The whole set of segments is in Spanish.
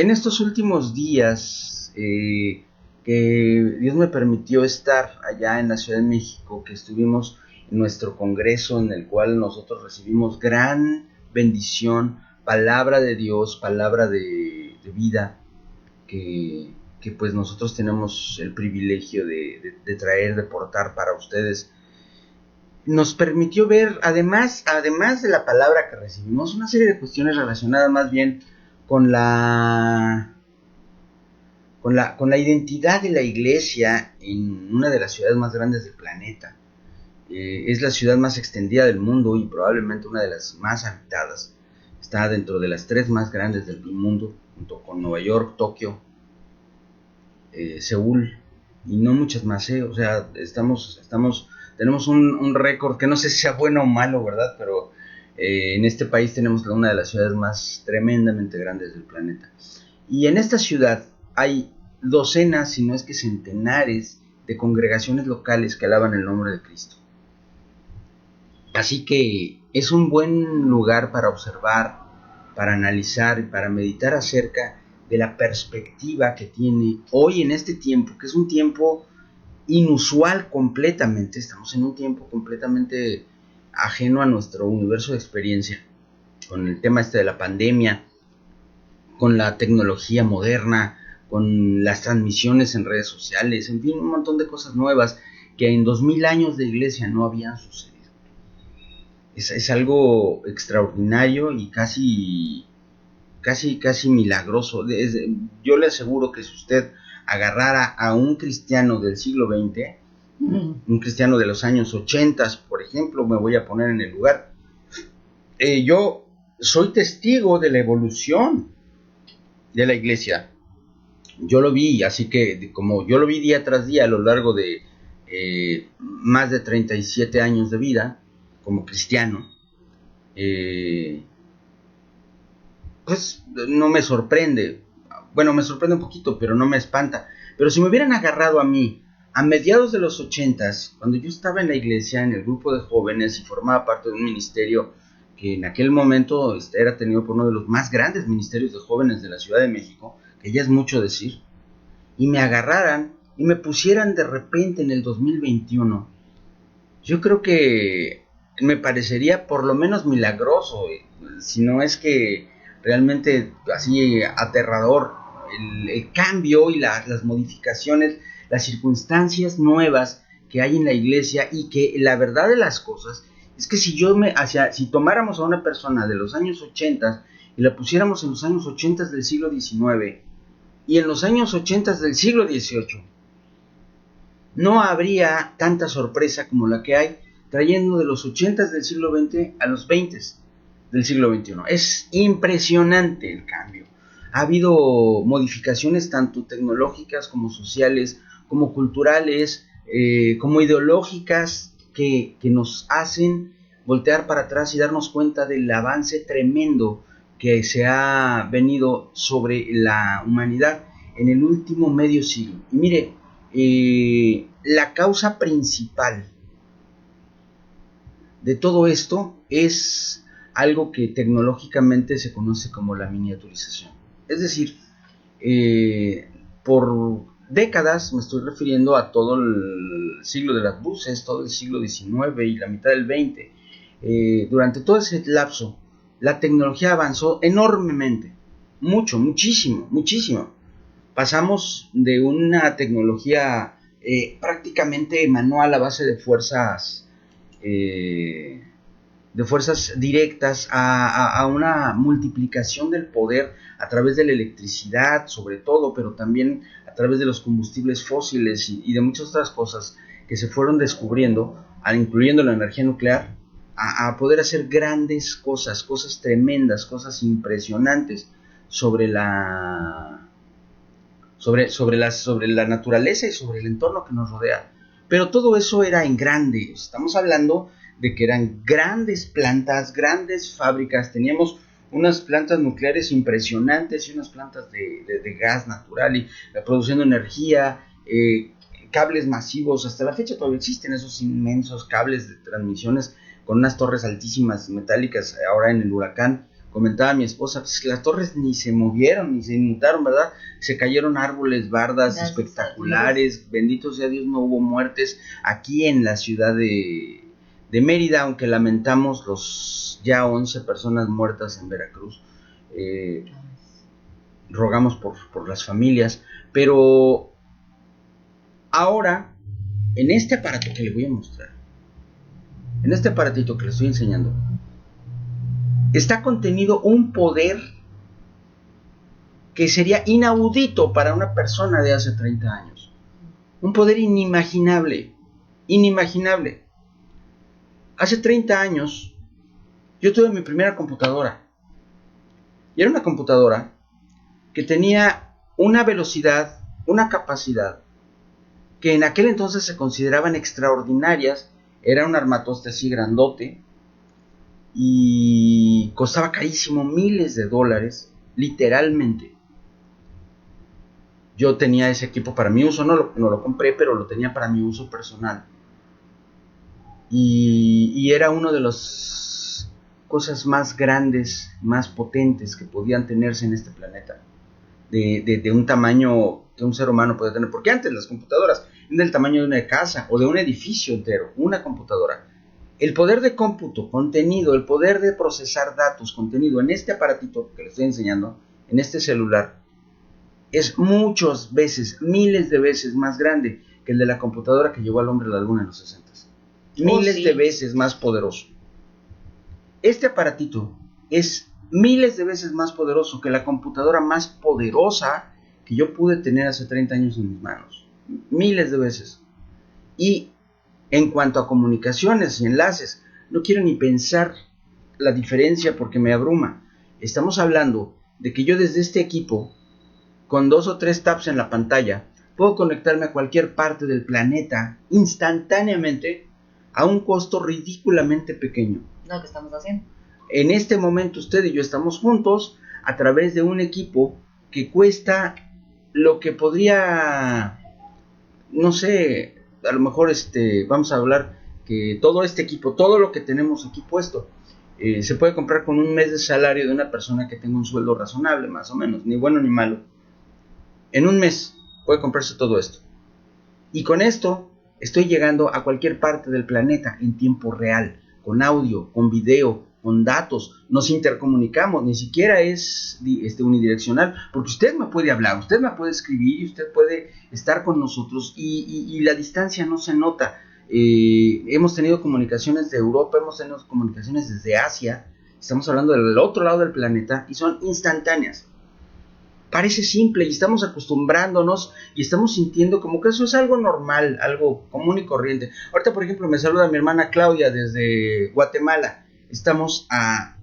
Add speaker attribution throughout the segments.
Speaker 1: En estos últimos días que Dios me permitió estar allá en la Ciudad de México, que estuvimos en nuestro congreso en el cual nosotros recibimos gran bendición, palabra de Dios, palabra de vida, que pues nosotros tenemos el privilegio de traer, de portar para ustedes. Nos permitió ver, además de la palabra que recibimos, una serie de cuestiones relacionadas más bien con la identidad de la iglesia en una de las ciudades más grandes del planeta. Es la ciudad más extendida del mundo y probablemente una de las más habitadas. Está dentro de las 3 más grandes del mundo, junto con Nueva York, Tokio, Seúl y no muchas más. O sea, tenemos un récord que no sé si sea bueno o malo, ¿verdad? Pero en este país tenemos una de las ciudades más tremendamente grandes del planeta. Y en esta ciudad hay docenas, si no es que centenares, de congregaciones locales que alaban el nombre de Cristo. Así que es un buen lugar para observar, para analizar y para meditar acerca de la perspectiva que tiene hoy en este tiempo, que es un tiempo inusual completamente. Estamos en un tiempo completamente ajeno a nuestro universo de experiencia, con el tema de la pandemia, con la tecnología moderna, con las transmisiones en redes sociales, en fin, un montón de cosas nuevas que en 2000 años de iglesia no habían sucedido. Es algo extraordinario y casi milagroso. Yo le aseguro que si usted agarrara a un cristiano del siglo XX, un cristiano de los años 80, por ejemplo, me voy a poner en el lugar, yo soy testigo de la evolución de la iglesia. Yo lo vi, así que como yo lo vi día tras día a lo largo de más de 37 años de vida como cristiano, pues no me sorprende. Bueno, me sorprende un poquito, pero no me espanta. Pero si me hubieran agarrado a mí a mediados de los 80s, cuando yo estaba en la iglesia, en el grupo de jóvenes y formaba parte de un ministerio que en aquel momento era tenido por uno de los más grandes ministerios de jóvenes de la Ciudad de México, que ya es mucho decir, y me agarraran y me pusieran de repente en el 2021, yo creo que me parecería por lo menos milagroso, si no es que realmente así aterrador, el cambio y las modificaciones, las circunstancias nuevas que hay en la iglesia, y que la verdad de las cosas es que si tomáramos a una persona de los años 80 y la pusiéramos en los años 80 del siglo XIX y en los años 80 del siglo XVIII, no habría tanta sorpresa como la que hay trayendo de los 80 del siglo XX a los 20 del siglo XXI. Es impresionante el cambio. Ha habido modificaciones tanto tecnológicas como sociales, como culturales, como ideológicas, que nos hacen voltear para atrás y darnos cuenta del avance tremendo que se ha venido sobre la humanidad en el último medio siglo. Y mire, la causa principal de todo esto es algo que tecnológicamente se conoce como la miniaturización. Es decir, por décadas, me estoy refiriendo a todo el siglo de las luces, todo el siglo XIX y la mitad del XX, durante todo ese lapso, la tecnología avanzó enormemente, muchísimo. Pasamos de una tecnología prácticamente manual a base de fuerzas directas a una multiplicación del poder a través de la electricidad, sobre todo, pero también a través de los combustibles fósiles y de muchas otras cosas que se fueron descubriendo, incluyendo la energía nuclear, a poder hacer grandes cosas tremendas, cosas impresionantes sobre la naturaleza y sobre el entorno que nos rodea. Pero todo eso era en grande. Estamos hablando de que eran grandes plantas, grandes fábricas. Teníamos unas plantas nucleares impresionantes y unas plantas de gas natural y produciendo energía, cables masivos. Hasta la fecha todavía existen esos inmensos cables de transmisiones con unas torres altísimas metálicas ahora en el huracán, comentaba mi esposa, pues las torres ni se movieron, ni se inmutaron, ¿verdad? Se cayeron árboles, bardas espectaculares, bendito sea Dios, no hubo muertes aquí en la ciudad de Mérida, aunque lamentamos los ya 11 personas muertas en Veracruz. Rogamos por las familias, pero ahora, en este aparato que le voy a mostrar, en este aparatito que le estoy enseñando, está contenido un poder que sería inaudito para una persona de hace 30 años. Un poder inimaginable, inimaginable. Hace 30 años yo tuve mi primera computadora. Y era una computadora que tenía una velocidad, una capacidad, que en aquel entonces se consideraban extraordinarias. Era un armatoste así grandote, y costaba carísimo, miles de dólares, literalmente. Yo tenía ese equipo para mi uso, no lo compré, pero lo tenía para mi uso personal. Y era una de las cosas más grandes, más potentes que podían tenerse en este planeta. De un tamaño que un ser humano podía tener. Porque antes las computadoras eran del tamaño de una casa o de un edificio entero, una computadora. El poder de cómputo contenido, el poder de procesar datos contenido en este aparatito que les estoy enseñando, en este celular, es muchas veces, miles de veces más grande que el de la computadora que llevó al hombre a la luna en los 60. Miles de veces más poderoso. Este aparatito es miles de veces más poderoso que la computadora más poderosa que yo pude tener hace 30 años en mis manos. Miles de veces. Y en cuanto a comunicaciones y enlaces, no quiero ni pensar la diferencia porque me abruma. Estamos hablando de que yo desde este equipo, con 2 o 3 taps en la pantalla, puedo conectarme a cualquier parte del planeta instantáneamente a un costo ridículamente pequeño.
Speaker 2: Lo que estamos haciendo.
Speaker 1: En este momento usted y yo estamos juntos a través de un equipo que cuesta lo que podría, no sé, a lo mejor vamos a hablar que todo este equipo, todo lo que tenemos aquí puesto, se puede comprar con un mes de salario de una persona que tenga un sueldo razonable, más o menos, ni bueno ni malo. En un mes puede comprarse todo esto. Y con esto estoy llegando a cualquier parte del planeta en tiempo real, con audio, con video, con datos. Nos intercomunicamos, ni siquiera es unidireccional, porque usted me puede hablar, usted me puede escribir, usted puede estar con nosotros y la distancia no se nota. Hemos tenido comunicaciones de Europa, hemos tenido comunicaciones desde Asia, estamos hablando del otro lado del planeta y son instantáneas. Parece simple y estamos acostumbrándonos y estamos sintiendo como que eso es algo normal, algo común y corriente. Ahorita, por ejemplo, me saluda mi hermana Claudia desde Guatemala. Estamos a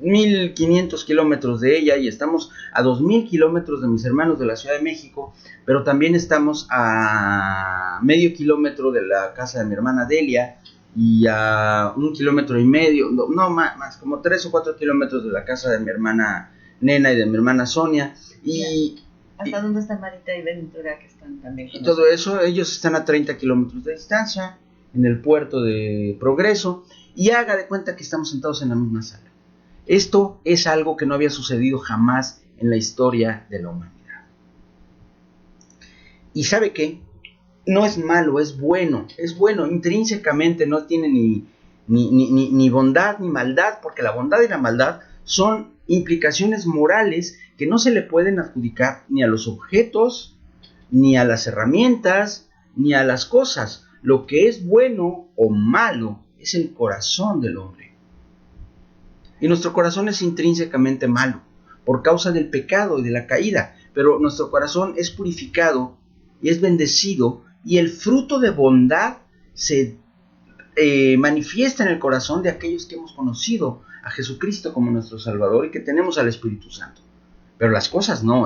Speaker 1: 1500 kilómetros de ella y estamos a 2000 kilómetros de mis hermanos de la Ciudad de México, pero también estamos a medio kilómetro de la casa de mi hermana Delia y a 1,5 kilómetros, no más, como 3 o 4 kilómetros de la casa de mi hermana Nena y de mi hermana Sonia. Y
Speaker 2: ¿hasta dónde están Marita y Ventura, que están también con
Speaker 1: y todo eso? Ellos están a 30 kilómetros de distancia en el puerto de Progreso, y haga de cuenta que estamos sentados en la misma sala. Esto es algo que no había sucedido jamás en la historia de la humanidad. ¿Y sabe qué? No es malo, es bueno, intrínsecamente no tiene ni bondad ni maldad, porque la bondad y la maldad son implicaciones morales que no se le pueden adjudicar ni a los objetos, ni a las herramientas, ni a las cosas. Lo que es bueno o malo es el corazón del hombre. Y nuestro corazón es intrínsecamente malo por causa del pecado y de la caída, pero nuestro corazón es purificado y es bendecido, y el fruto de bondad se manifiesta en el corazón de aquellos que hemos conocido a Jesucristo como nuestro Salvador y que tenemos al Espíritu Santo. Pero las cosas no,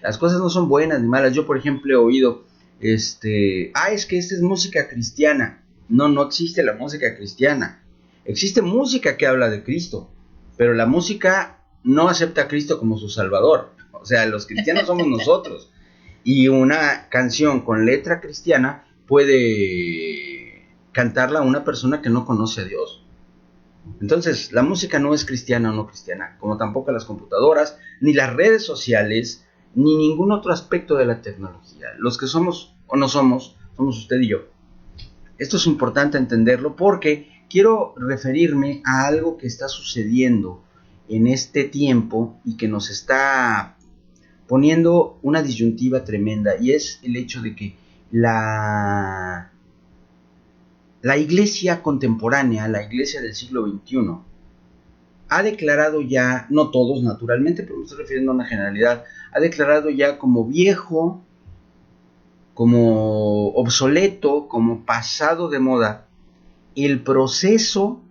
Speaker 1: las cosas no son buenas ni malas. Yo, por ejemplo, he oído, es que esta es música cristiana. No existe la música cristiana. Existe música que habla de Cristo, pero la música no acepta a Cristo como su Salvador. O sea, los cristianos somos nosotros. Y una canción con letra cristiana puede cantarla a una persona que no conoce a Dios. Entonces, la música no es cristiana o no cristiana, como tampoco las computadoras, ni las redes sociales, ni ningún otro aspecto de la tecnología. Los que somos o no somos, somos usted y yo. Esto es importante entenderlo porque quiero referirme a algo que está sucediendo en este tiempo y que nos está poniendo una disyuntiva tremenda, y es el hecho de que la iglesia contemporánea, la iglesia del siglo XXI, ha declarado ya, no todos naturalmente, pero me estoy refiriendo a una generalidad, ha declarado ya como viejo, como obsoleto, como pasado de moda, el proceso,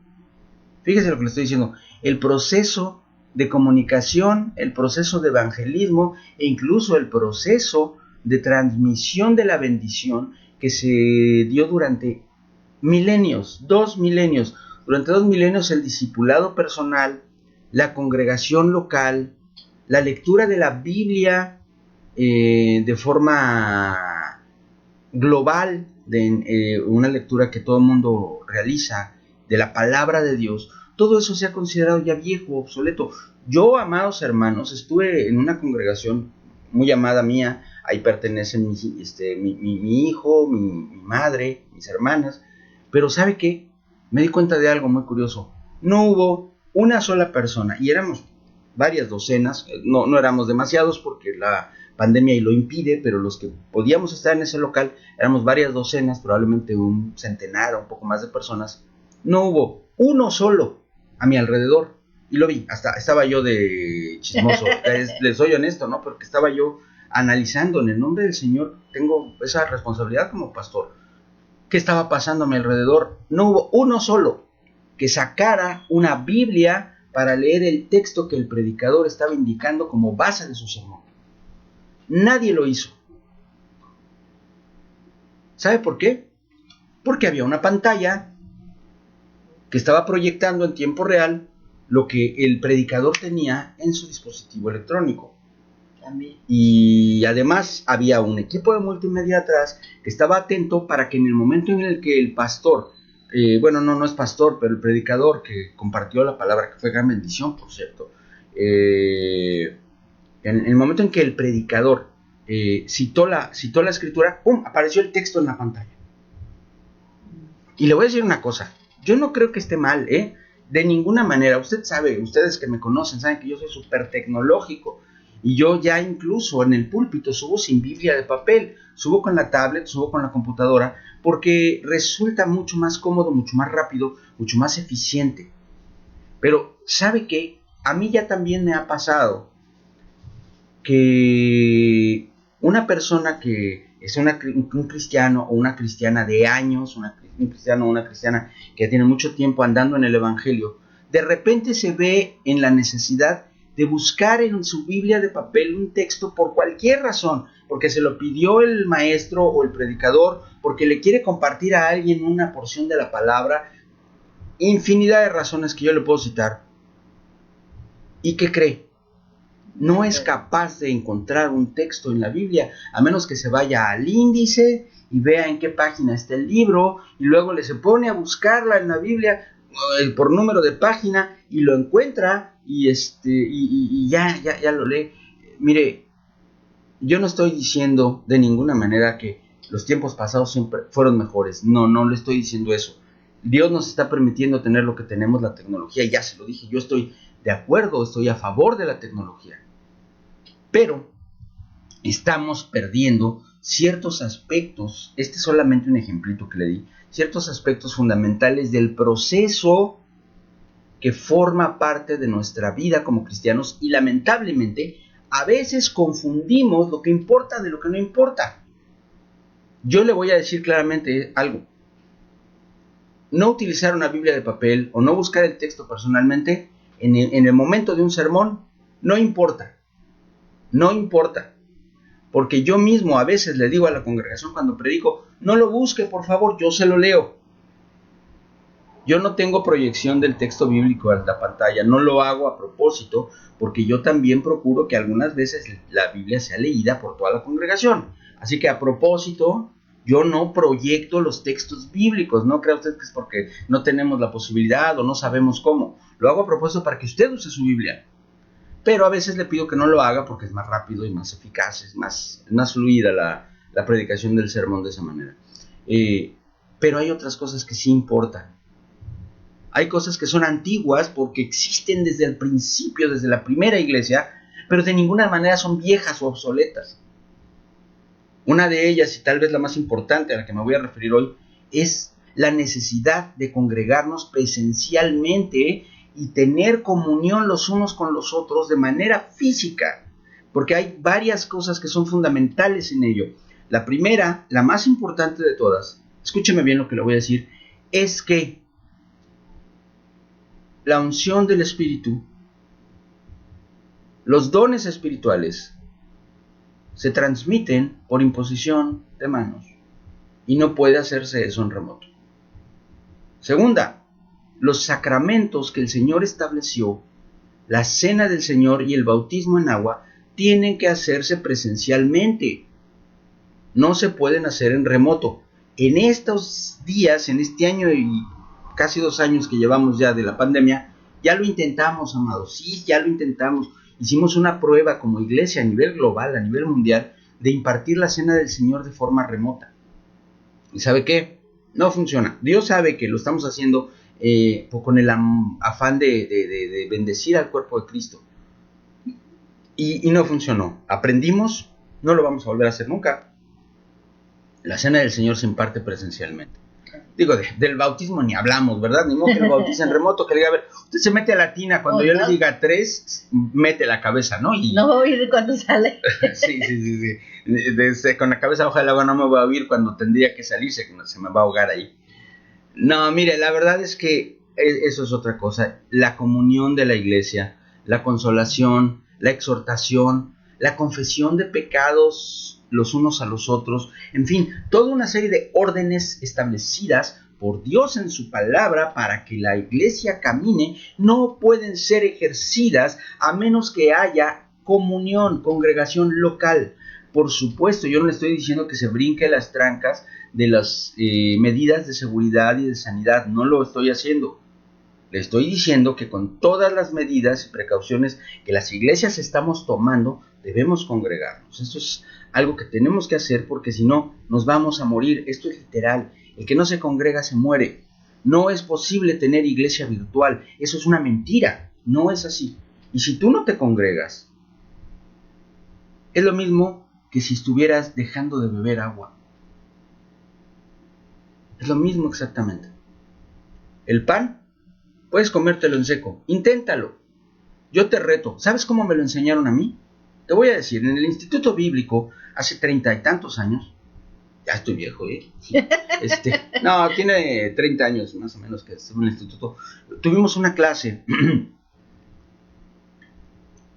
Speaker 1: fíjese lo que le estoy diciendo, el proceso de comunicación, el proceso de evangelismo e incluso el proceso de transmisión de la bendición que se dio durante milenios, 2 milenios. Durante 2 milenios el discipulado personal, la congregación local, la lectura de la Biblia de forma global, de una lectura que todo el mundo realiza de la palabra de Dios, todo eso se ha considerado ya viejo, obsoleto. Yo, amados hermanos, estuve en una congregación muy amada mía, ahí pertenecen mi hijo, mi madre, mis hermanas, pero ¿sabe qué? Me di cuenta de algo muy curioso. No hubo una sola persona, y éramos varias docenas, no éramos demasiados porque la pandemia y lo impide, pero los que podíamos estar en ese local éramos varias docenas, probablemente un centenar o un poco más de personas. No hubo uno solo a mi alrededor, y lo vi, hasta estaba yo de chismoso, les soy honesto, ¿no? Porque estaba yo analizando en el nombre del Señor, tengo esa responsabilidad como pastor. ¿Qué estaba pasando a mi alrededor? No hubo uno solo que sacara una Biblia para leer el texto que el predicador estaba indicando como base de su sermón. Nadie lo hizo. ¿Sabe por qué? Porque había una pantalla que estaba proyectando en tiempo real lo que el predicador tenía en su dispositivo electrónico. Y además había un equipo de multimedia atrás que estaba atento para que en el momento en el que el pastor, no es pastor, pero el predicador que compartió la palabra, que fue gran bendición, por cierto, en el momento en que el predicador citó la escritura, ¡pum!, apareció el texto en la pantalla. Y le voy a decir una cosa, yo no creo que esté mal, de ninguna manera. Usted sabe, ustedes que me conocen, saben que yo soy súper tecnológico. Y yo ya incluso en el púlpito subo sin Biblia de papel, subo con la tablet, subo con la computadora, porque resulta mucho más cómodo, mucho más rápido, mucho más eficiente. Pero, ¿sabe qué? A mí ya también me ha pasado que una persona que es un cristiano o una cristiana de años, un cristiano o una cristiana que ya tiene mucho tiempo andando en el evangelio, de repente se ve en la necesidad de buscar en su Biblia de papel un texto por cualquier razón, porque se lo pidió el maestro o el predicador, porque le quiere compartir a alguien una porción de la palabra, infinidad de razones que yo le puedo citar. ¿Y qué cree? No es capaz de encontrar un texto en la Biblia, a menos que se vaya al índice y vea en qué página está el libro, y luego se pone a buscarla en la Biblia por número de página y lo encuentra y ya lo lee. Mire, yo no estoy diciendo de ninguna manera que los tiempos pasados siempre fueron mejores. No le estoy diciendo eso. Dios nos está permitiendo tener lo que tenemos, la tecnología, y ya se lo dije, yo estoy de acuerdo, estoy a favor de la tecnología. Pero estamos perdiendo ciertos aspectos, este es solamente un ejemplito que le di, ciertos aspectos fundamentales del proceso que forma parte de nuestra vida como cristianos, y lamentablemente a veces confundimos lo que importa de lo que no importa. Yo le voy a decir claramente algo: no utilizar una Biblia de papel o no buscar el texto personalmente en el momento de un sermón no importa. No importa, porque yo mismo a veces le digo a la congregación cuando predico: no lo busque, por favor, yo se lo leo. Yo no tengo proyección del texto bíblico en la pantalla, no lo hago a propósito, porque yo también procuro que algunas veces la Biblia sea leída por toda la congregación. Así que a propósito, Yo no proyecto los textos bíblicos, no crea usted que es porque no tenemos la posibilidad o no sabemos cómo. Lo hago a propósito para que usted use su Biblia. Pero a veces le pido que no lo haga porque es más rápido y más eficaz, es más fluida la predicación del sermón de esa manera. Pero hay otras cosas que sí importan. Hay cosas que son antiguas porque existen desde el principio, desde la primera iglesia, pero de ninguna manera son viejas o obsoletas. Una de ellas, y tal vez la más importante a la que me voy a referir hoy, es la necesidad de congregarnos presencialmente y tener comunión los unos con los otros de manera física, porque hay varias cosas que son fundamentales en ello. La primera, la más importante de todas, escúcheme bien lo que le voy a decir, es que la unción del Espíritu, los dones espirituales, se transmiten por imposición de manos y no puede hacerse eso en remoto. Segunda, los sacramentos que el Señor estableció, la cena del Señor y el bautismo en agua, tienen que hacerse presencialmente. No se pueden hacer en remoto. En estos días, en este año y casi 2 años que llevamos ya de la pandemia, ya lo intentamos, amados. Sí, ya lo intentamos. Hicimos una prueba como iglesia a nivel global, a nivel mundial, de impartir la cena del Señor de forma remota. ¿Y sabe qué? No funciona. Dios sabe que lo estamos haciendo con el afán de bendecir al cuerpo de Cristo. Y no funcionó. Aprendimos, no lo vamos a volver a hacer nunca. La cena del Señor se imparte presencialmente. Digo, del bautismo ni hablamos, ¿verdad? Ni modo que lo bauticen remoto, que le diga, a ver, usted se mete a la tina, cuando yo le diga 3, mete la cabeza, ¿no? Y
Speaker 2: no voy a oír cuando sale.
Speaker 1: sí. Con la cabeza bajo el agua no me voy a oír cuando tendría que salirse, se me va a ahogar ahí. No, mire, la verdad es que eso es otra cosa. La comunión de la iglesia, la consolación, la exhortación, la confesión de pecados los unos a los otros, en fin, toda una serie de órdenes establecidas por Dios en su palabra para que la iglesia camine, no pueden ser ejercidas a menos que haya comunión, congregación local. Por supuesto, yo no le estoy diciendo que se brinque las trancas de las medidas de seguridad y de sanidad, no lo estoy haciendo. Le estoy diciendo que con todas las medidas y precauciones que las iglesias estamos tomando, debemos congregarnos. Esto es algo que tenemos que hacer porque si no, nos vamos a morir. Esto es literal. El que no se congrega se muere. No es posible tener iglesia virtual. Eso es una mentira. No es así. Y si tú no te congregas, es lo mismo que si estuvieras dejando de beber agua. Es lo mismo exactamente. El pan, puedes comértelo en seco. Inténtalo. Yo te reto. ¿Sabes cómo me lo enseñaron a mí? Te voy a decir, en el Instituto Bíblico, hace 30 y tantos años, ya estoy viejo, Sí. No, tiene 30 años más o menos que estuve en el instituto, tuvimos una clase,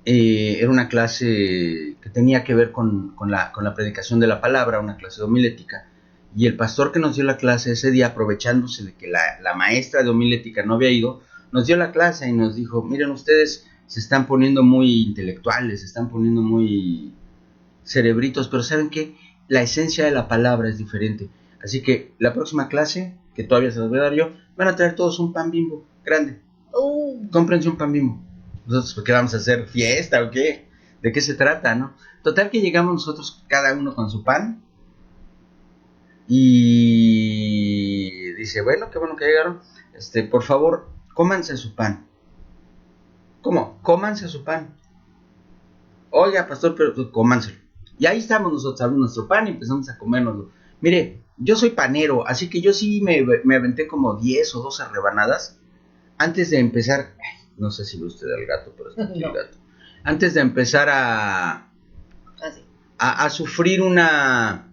Speaker 1: era una clase que tenía que ver con la predicación de la palabra, una clase de homilética, y el pastor que nos dio la clase ese día, aprovechándose de que la maestra de homilética no había ido, nos dio la clase y nos dijo, miren ustedes, se están poniendo muy intelectuales, se están poniendo muy cerebritos, pero ¿saben qué? La esencia de la palabra es diferente. Así que la próxima clase, que todavía se las voy a dar yo, van a traer todos un pan Bimbo grande. Cómprense un pan Bimbo. Nosotros, ¿qué vamos a hacer? ¿Fiesta o qué? ¿De qué se trata, no? Total que llegamos nosotros, cada uno con su pan, y dice, bueno, qué bueno que llegaron, por favor, cómanse su pan. ¿Cómo? Cómanse su pan. Oiga, pastor, pero pues, cómanselo. Y ahí estamos nosotros abriendo nuestro pan y empezamos a comérnoslo. Mire, yo soy panero, así que yo sí me aventé como 10 o 12 rebanadas antes de empezar. No sé si ve usted al gato, pero está aquí no. El gato. Antes de empezar a sufrir una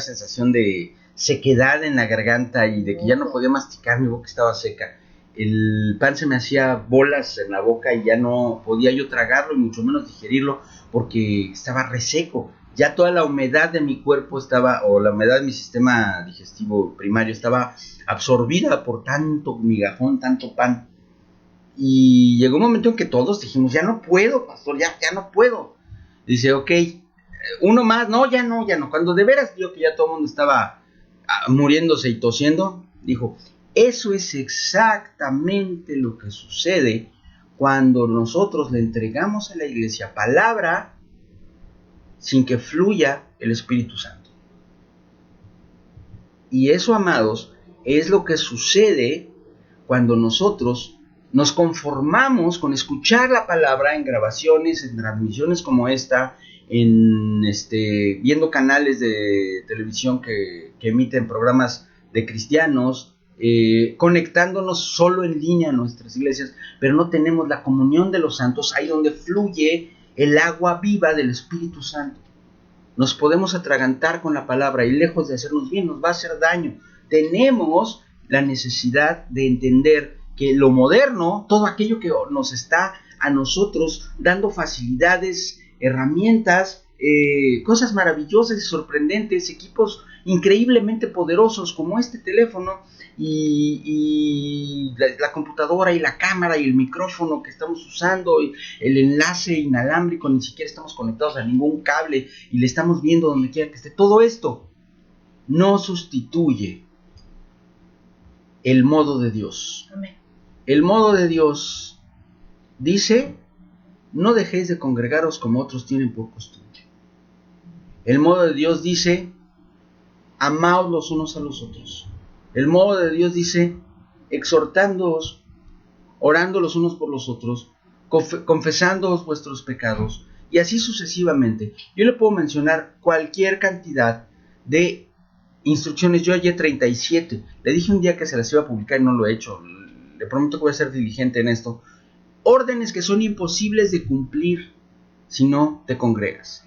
Speaker 1: sensación de sequedad en la garganta y de que ya no podía masticar, mi boca estaba seca. El pan se me hacía bolas en la boca y ya no podía yo tragarlo y mucho menos digerirlo porque estaba reseco. Ya toda la humedad de mi cuerpo estaba, o la humedad de mi sistema digestivo primario estaba absorbida por tanto migajón, tanto pan. Y llegó un momento en que todos dijimos, ya no puedo, pastor, ya no puedo. Dice, ok, Uno más, no, ya no, ya no. Cuando de veras vio que ya todo el mundo estaba muriéndose y tosiendo, dijo, eso es exactamente lo que sucede cuando nosotros le entregamos a la iglesia palabra sin que fluya el Espíritu Santo. Y eso, amados, es lo que sucede cuando nosotros nos conformamos con escuchar la palabra en grabaciones, en transmisiones como esta, en viendo canales de televisión que emiten programas de cristianos, conectándonos solo en línea a nuestras iglesias, pero no tenemos la comunión de los santos, ahí donde fluye el agua viva del Espíritu Santo. Nos podemos atragantar con la palabra y lejos de hacernos bien, nos va a hacer daño. Tenemos la necesidad de entender que lo moderno, todo aquello que nos está a nosotros dando facilidades, herramientas, cosas maravillosas y sorprendentes, equipos increíblemente poderosos como este teléfono y la computadora y la cámara y el micrófono que estamos usando, y el enlace inalámbrico, ni siquiera estamos conectados a ningún cable y le estamos viendo donde quiera que esté. Todo esto no sustituye el modo de Dios.
Speaker 2: Amén.
Speaker 1: El modo de Dios dice, no dejéis de congregaros como otros tienen por costumbre. El modo de Dios dice, amaos los unos a los otros. El modo de Dios dice, exhortándoos, orando los unos por los otros, confesándoos vuestros pecados, y así sucesivamente. Yo le puedo mencionar cualquier cantidad de instrucciones. Yo hallé 37. Le dije un día que se las iba a publicar y no lo he hecho. Le prometo que voy a ser diligente en esto. Órdenes que son imposibles de cumplir si no te congregas.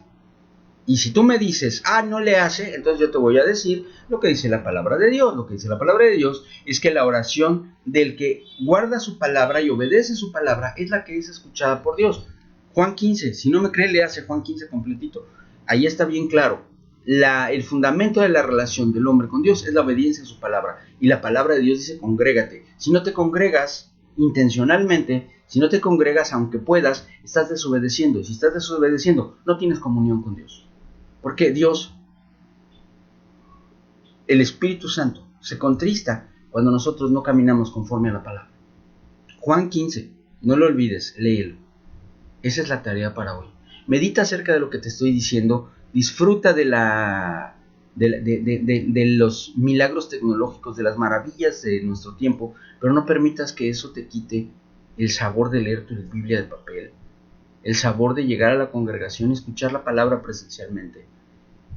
Speaker 1: Y si tú me dices, no le hace, entonces yo te voy a decir lo que dice la palabra de Dios. Lo que dice la palabra de Dios es que la oración del que guarda su palabra y obedece su palabra es la que es escuchada por Dios. Juan 15, si no me cree, le hace Juan 15 completito. Ahí está bien claro. El fundamento de la relación del hombre con Dios es la obediencia a su palabra. Y la palabra de Dios dice, congrégate. Si no te congregas intencionalmente, si no te congregas aunque puedas, estás desobedeciendo. Y si estás desobedeciendo, no tienes comunión con Dios. Porque Dios, el Espíritu Santo, se contrista cuando nosotros no caminamos conforme a la palabra. Juan 15, no lo olvides, léelo. Esa es la tarea para hoy. Medita acerca de lo que te estoy diciendo, disfruta de los milagros tecnológicos, de las maravillas de nuestro tiempo, pero no permitas que eso te quite el sabor de leer tu Biblia de papel, el sabor de llegar a la congregación y escuchar la palabra presencialmente,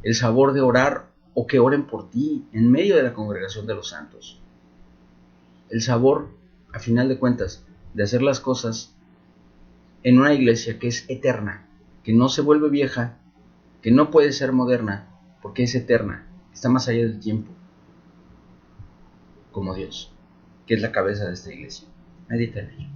Speaker 1: el sabor de orar o que oren por ti en medio de la congregación de los santos, el sabor, a final de cuentas, de hacer las cosas en una iglesia que es eterna, que no se vuelve vieja, que no puede ser moderna, porque es eterna, está más allá del tiempo, como Dios, que es la cabeza de esta iglesia. Medita en ello.